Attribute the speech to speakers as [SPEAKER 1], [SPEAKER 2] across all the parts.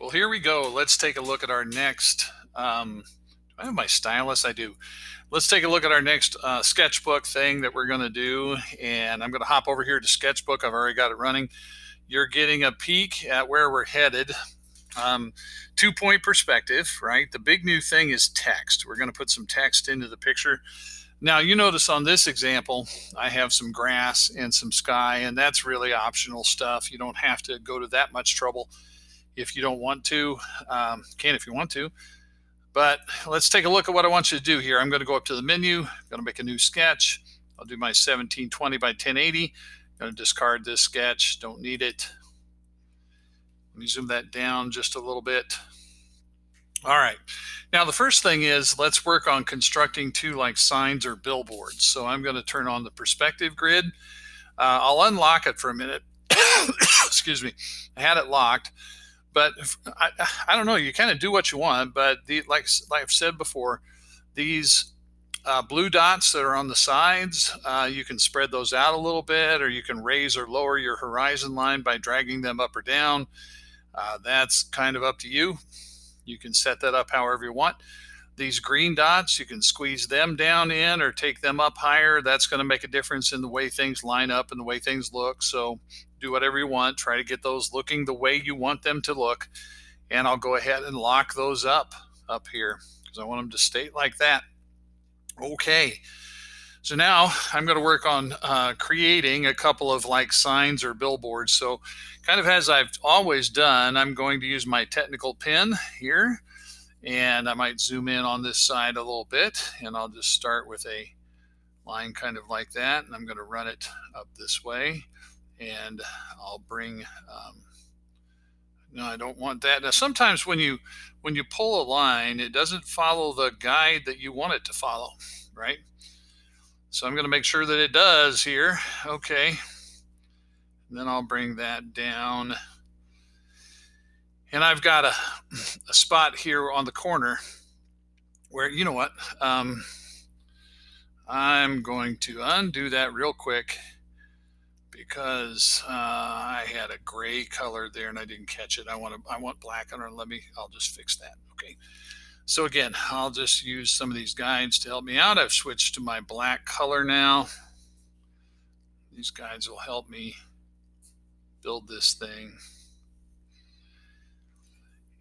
[SPEAKER 1] Well, here we go. Let's take a look at our next. Do I have my stylus? I do. Let's take a look at our next sketchbook thing that we're going to do. And I'm going to hop over here to sketchbook. I've already got it running. You're getting a peek at where we're headed. 2-point perspective, right? The big new thing is text. We're going to put some text into the picture. Now, you notice on this example, I have some grass and some sky, and that's really optional stuff. You don't have to go to that much trouble if you don't want to. Can if you want to. But let's take a look at what I want you to do here. I'm going to go up to the menu. I'm going to make a new sketch. I'll do my 1720 by 1080. I'm going to discard this sketch. Don't need it. Let me zoom that down just a little bit. All right. Now, the first thing is let's work on constructing two like signs or billboards. So I'm going to turn on the perspective grid. I'll unlock it for a minute. Excuse me. I had it locked. But I don't know, you kind of do what you want, but like I've said before, these blue dots that are on the sides, you can spread those out a little bit, or you can raise or lower your horizon line by dragging them up or down. That's kind of up to you. You can set that up however you want. These green dots, you can squeeze them down in or take them up higher. That's going to make a difference in the way things line up and the way things look. So do whatever you want. Try to get those looking the way you want them to look. And I'll go ahead and lock those up here because I want them to stay like that. Okay. So now I'm going to work on creating a couple of like signs or billboards. So kind of as I've always done, I'm going to use my technical pen here. And I might zoom in on this side a little bit, and I'll just start with a line kind of like that, and I'm going to run it up this way, and I'll bring, no, I don't want that. Now, sometimes when you pull a line, it doesn't follow the guide that you want it to follow, right? So I'm going to make sure that it does here. Okay. And then I'll bring that down. And I've got a spot here on the corner where, you know what, I'm going to undo that real quick because I had a gray color there and I didn't catch it. I want black on it. I'll just fix that. Okay. So again, I'll just use some of these guides to help me out. I've switched to my black color now. These guides will help me build this thing.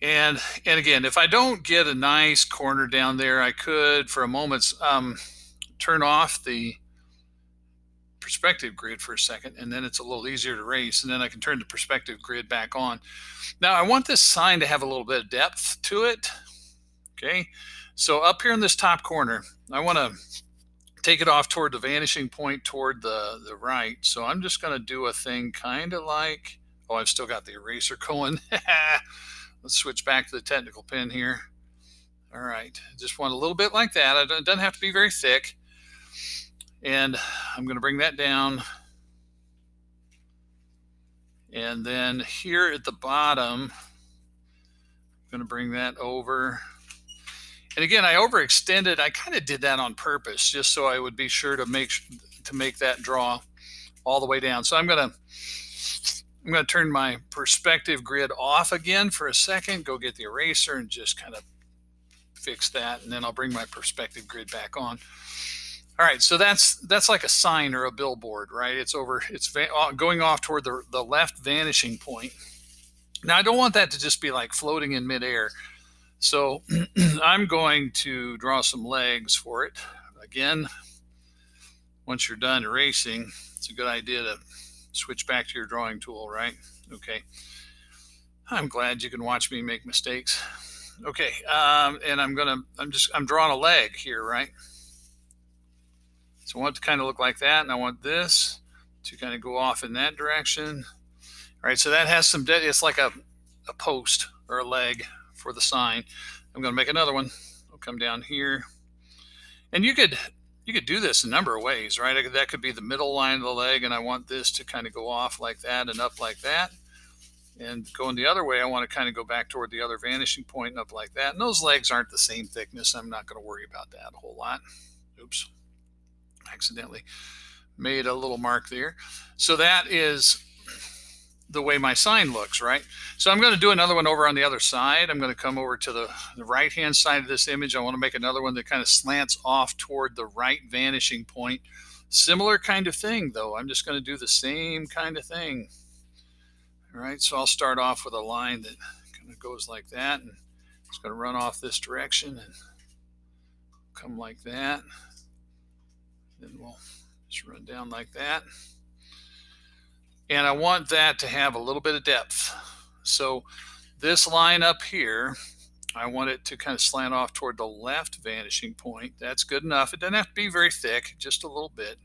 [SPEAKER 1] And again, if I don't get a nice corner down there, I could, for a moment, turn off the perspective grid for a second, and then it's a little easier to erase, and then I can turn the perspective grid back on. Now, I want this sign to have a little bit of depth to it. Okay, so up here in this top corner, I want to take it off toward the vanishing point toward the right. So I'm just going to do a thing kind of like, oh, I've still got the eraser going. Let's switch back to the technical pen here. All right, just want a little bit like that. It doesn't have to be very thick. And I'm going to bring that down. And then here at the bottom, I'm going to bring that over. And again, I overextended. I kind of did that on purpose, just so I would be sure to make that draw all the way down. So I'm going to turn my perspective grid off again for a second, go get the eraser and just kind of fix that. And then I'll bring my perspective grid back on. All right, so that's like a sign or a billboard, right? It's going off toward the left vanishing point. Now, I don't want that to just be like floating in midair. So I'm going to draw some legs for it. Again, once you're done erasing, it's a good idea to switch back to your drawing tool, right? Okay. I'm glad you can watch me make mistakes. Okay, and I'm drawing a leg here, right? So I want it to kind of look like that, and I want this to kind of go off in that direction. All right, so that has it's like a post or a leg for the sign. I'm going to make another one. I'll come down here, and you could do this a number of ways, right? That could be the middle line of the leg, and I want this to kind of go off like that and up like that. And going the other way, I want to kind of go back toward the other vanishing point and up like that. And those legs aren't the same thickness. I'm not going to worry about that a whole lot. Oops. Accidentally made a little mark there. So that is the way my sign looks, right? So I'm going to do another one over on the other side. I'm going to come over to the right-hand side of this image. I want to make another one that kind of slants off toward the right vanishing point. Similar kind of thing, though. I'm just going to do the same kind of thing. All right, so I'll start off with a line that kind of goes like that, and it's going to run off this direction and come like that. Then we'll just run down like that. And I want that to have a little bit of depth. So this line up here, I want it to kind of slant off toward the left vanishing point. That's good enough. It doesn't have to be very thick, just a little bit.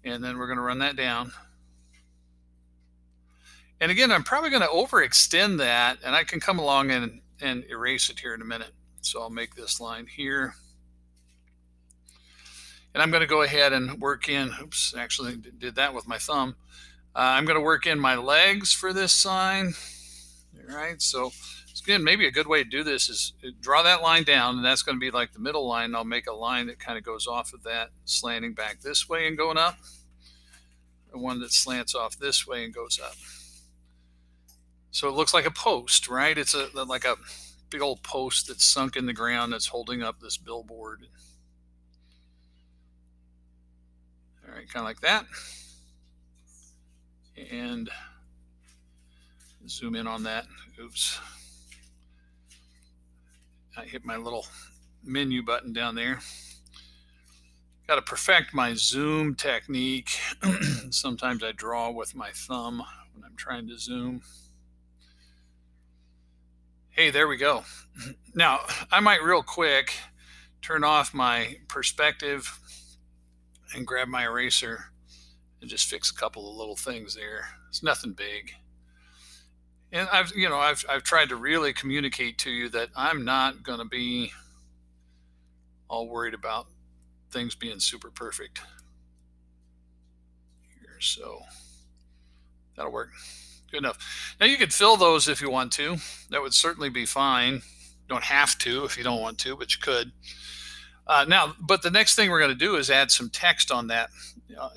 [SPEAKER 1] And then we're going to run that down. And again, I'm probably going to overextend that, and I can come along and erase it here in a minute. So I'll make this line here. And I'm going to go ahead and work in, oops, actually did that with my thumb. I'm going to work in my legs for this sign. All right, so again, maybe a good way to do this is draw that line down, and that's going to be like the middle line. I'll make a line that kind of goes off of that, slanting back this way and going up. And one that slants off this way and goes up. So it looks like a post, right? It's like a big old post that's sunk in the ground that's holding up this billboard. All right, kind of like that. And zoom in on that. Oops. I hit my little menu button down there. Got to perfect my zoom technique. Sometimes I draw with my thumb when I'm trying to zoom. Hey, there we go. Now, I might real quick turn off my perspective and grab my eraser and just fix a couple of little things there. It's nothing big. And I've tried to really communicate to you that I'm not going to be all worried about things being super perfect here. So that'll work. Good enough. Now you could fill those if you want to. That would certainly be fine. Don't have to if you don't want to, but you could. But the next thing we're going to do is add some text on that.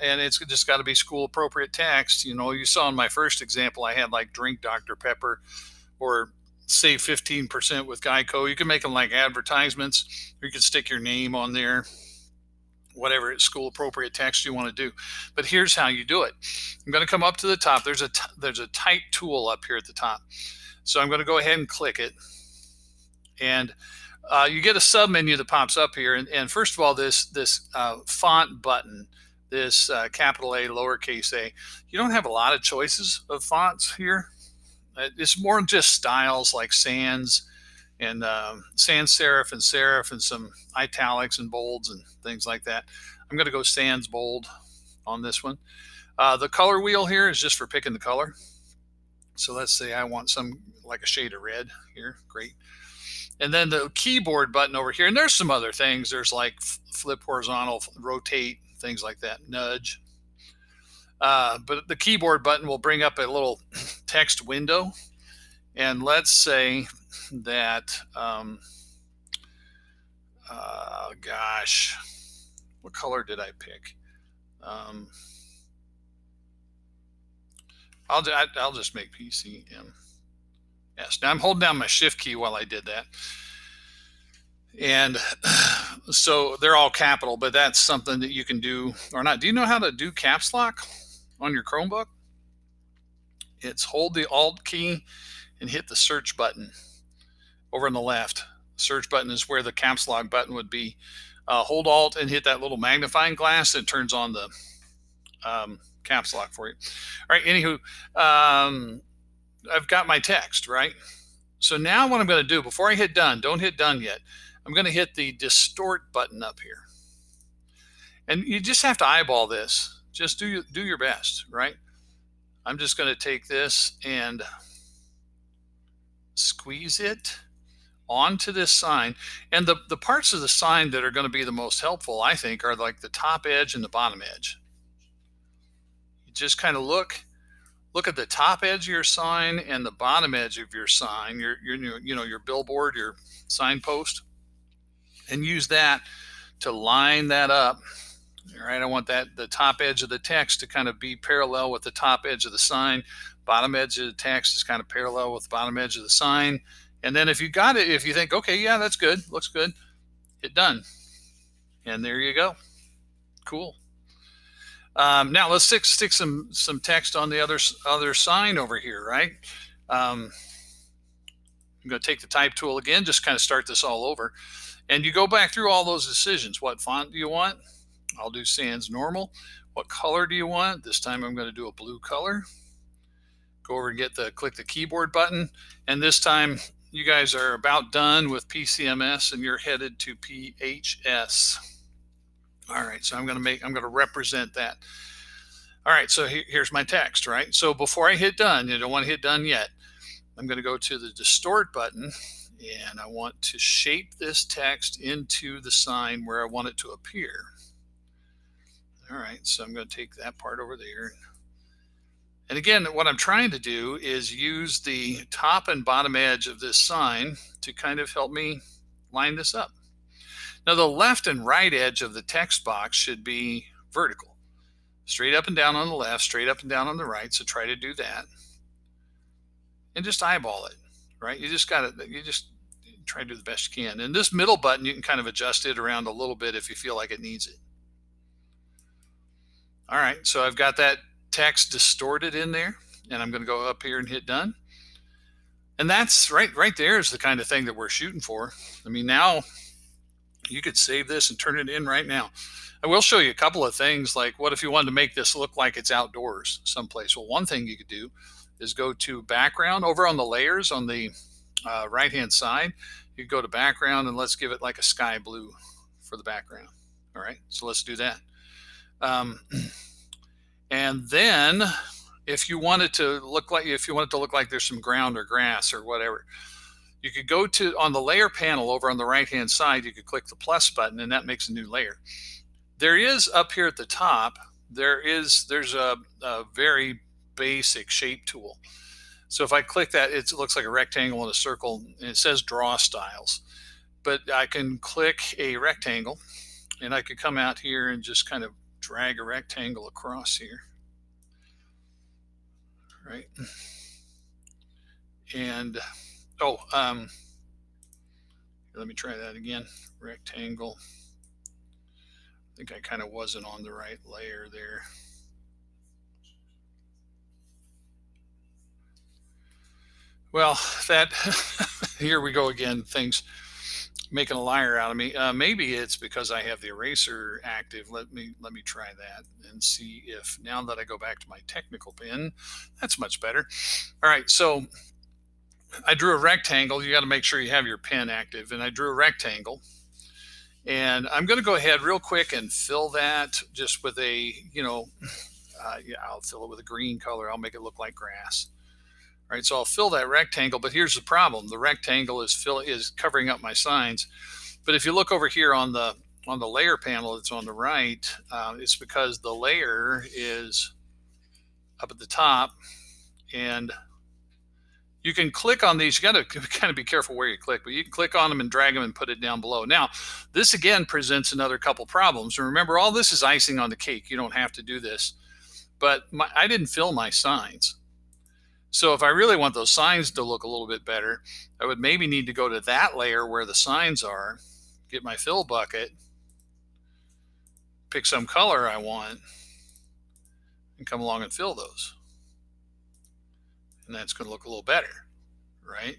[SPEAKER 1] And it's just got to be school appropriate text. You saw in my first example, I had like drink Dr. Pepper or save 15% with Geico. You can make them like advertisements, or you can stick your name on there, whatever school appropriate text you want to do. But here's how you do it. I'm going to come up to the top. There's a type tool up here at the top. So I'm going to go ahead and click it. And you get a sub menu that pops up here. And first of all, this font button, this capital A, lowercase a, you don't have a lot of choices of fonts here. It's more just styles like sans and sans serif and serif and some italics and bolds and things like that. I'm going to go sans bold on this one. The color wheel here is just for picking the color. So let's say I want some like a shade of red here. Great. And then the keyboard button over here, and there's some other things. There's like flip horizontal, rotate, things like that, nudge. But the keyboard button will bring up a little text window. And let's say that, gosh, what color did I pick? I'll just make PCM. Yes, now I'm holding down my shift key while I did that. And so they're all capital, but that's something that you can do or not. Do you know how to do caps lock on your Chromebook? It's hold the Alt key and hit the search button over on the left. Search button is where the caps lock button would be. Hold Alt and hit that little magnifying glass that turns on the caps lock for you. All right, anywho, I've got my text, right? So now what I'm going to do, before I hit done, don't hit done yet, I'm going to hit the distort button up here. And you just have to eyeball this. Just do your best, right? I'm just going to take this and squeeze it onto this sign. And the parts of the sign that are going to be the most helpful, I think, are like the top edge and the bottom edge. You just kind of look at the top edge of your sign and the bottom edge of your sign, your billboard, your signpost, and use that to line that up All right, I want the top edge of the text to kind of be parallel with the top edge of the sign. Bottom edge of the text is kind of parallel with the bottom edge of the sign. And then if you got it, if you think, okay, yeah, that's good, looks good, hit done. And there you go. Cool. Now let's stick some text on the other sign over here, right? I'm going to take the type tool again, just kind of start this all over. And you go back through all those decisions. What font do you want? I'll do sans normal. What color do you want? This time I'm going to do a blue color. Go over and click the keyboard button. And this time you guys are about done with PCMS and you're headed to PHS. All right, so I'm going to represent that. All right, so here's my text, right? So before I hit done, you don't want to hit done yet. I'm going to go to the distort button and I want to shape this text into the sign where I want it to appear. All right, so I'm going to take that part over there. And again, what I'm trying to do is use the top and bottom edge of this sign to kind of help me line this up. Now the left and right edge of the text box should be vertical. Straight up and down on the left, straight up and down on the right, so try to do that. And just eyeball it, right? You just try to do the best you can. And this middle button, you can kind of adjust it around a little bit if you feel like it needs it. All right, so I've got that text distorted in there, and I'm going to go up here and hit done. And that's right there is the kind of thing that we're shooting for. I mean, now you could save this and turn it in right now. I will show you a couple of things, like what if you wanted to make this look like it's outdoors someplace? Well, one thing you could do is go to background over on the layers on the right hand side. You go to background and let's give it like a sky blue for the background. All right, so let's do that. And then if you want it to look like there's some ground or grass or whatever, you could go to on the layer panel over on the right hand side, you could click the plus button and that makes a new layer. There is up here at the top, there's a very basic shape tool. So if I click that, it looks like a rectangle and a circle, and it says draw styles. But I can click a rectangle and I could come out here and just kind of drag a rectangle across here, right? And let me try that again. Rectangle. I think I kind of wasn't on the right layer there. Well, that here we go again. Things making a liar out of me. Maybe it's because I have the eraser active. Let me try that and see if now that I go back to my technical pen, that's much better. All right, so I drew a rectangle. You got to make sure you have your pen active, and I drew a rectangle. And I'm going to go ahead real quick and fill that just with a, I'll fill it with a green color. I'll make it look like grass. All right, so I'll fill that rectangle, but here's the problem. The rectangle is covering up my signs. But if you look over here on the layer panel that's on the right, it's because the layer is up at the top, and you can click on these. You got to kind of be careful where you click, but you can click on them and drag them and put it down below. Now, this again presents another couple problems. And remember, all this is icing on the cake. You don't have to do this, but I didn't fill my signs. So if I really want those signs to look a little bit better, I would maybe need to go to that layer where the signs are, get my fill bucket, pick some color I want, and come along and fill those. And that's going to look a little better, right?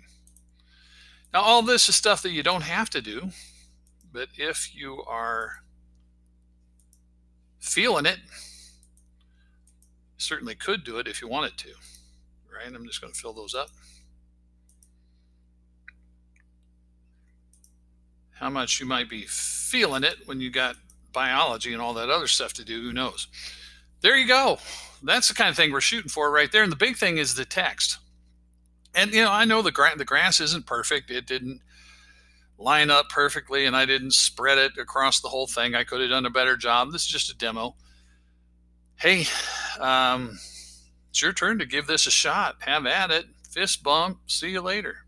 [SPEAKER 1] Now, all this is stuff that you don't have to do, but if you are feeling it, you certainly could do it if you wanted to, right? I'm just going to fill those up. How much you might be feeling it when you got biology and all that other stuff to do, who knows? There you go. That's the kind of thing we're shooting for right there. And the big thing is the text. And, I know the grass isn't perfect. It didn't line up perfectly, and I didn't spread it across the whole thing. I could have done a better job. This is just a demo. Hey, it's your turn to give this a shot. Have at it. Fist bump. See you later.